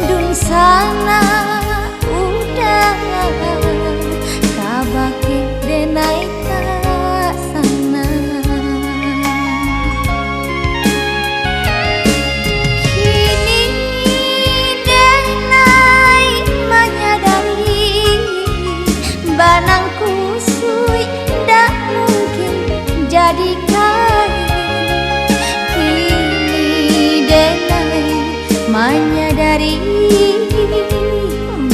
dun sana udah kabake denai tak sana. Kini denai menyadari banang kusui tak mungkin jadi kain. Kini denai menyadari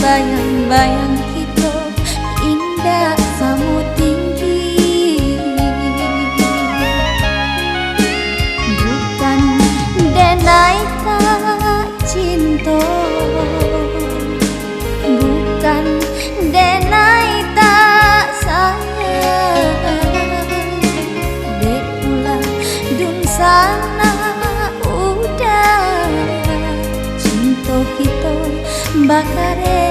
bayang-bayang kita indah samu tinggi. Bukan denai tak cinta, bukan denai tak sayang. Dek pula dun sana udah cinta kita bakare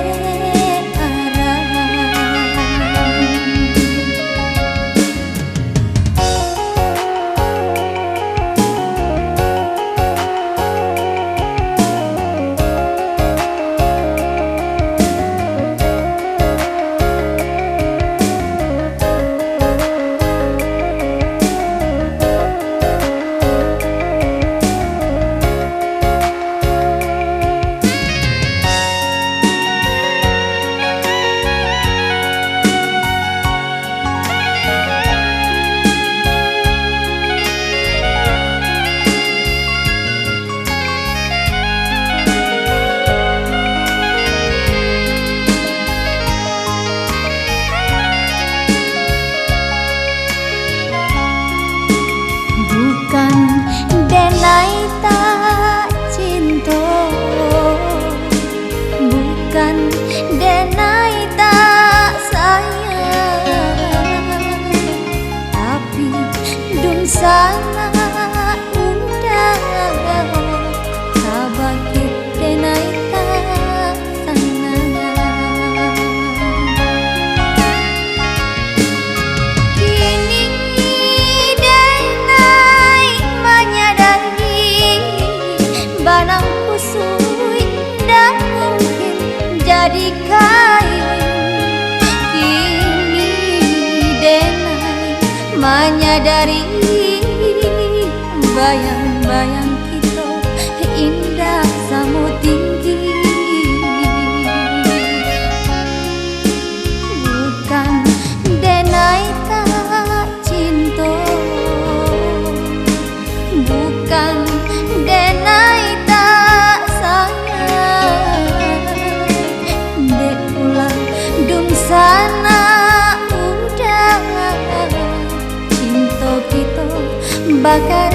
denai tak cinta, bukan denai tak sayang. Tapi dun sana udah kabake denai tak sana. Kini banang kusui dan mungkin jadi kain. Kini denai menyadari bayang-bayang kita indah samu tinggi. Bukan denai tak cinta, bukan denai tak sayang. Dek pula dun sana udah cinta kita bakar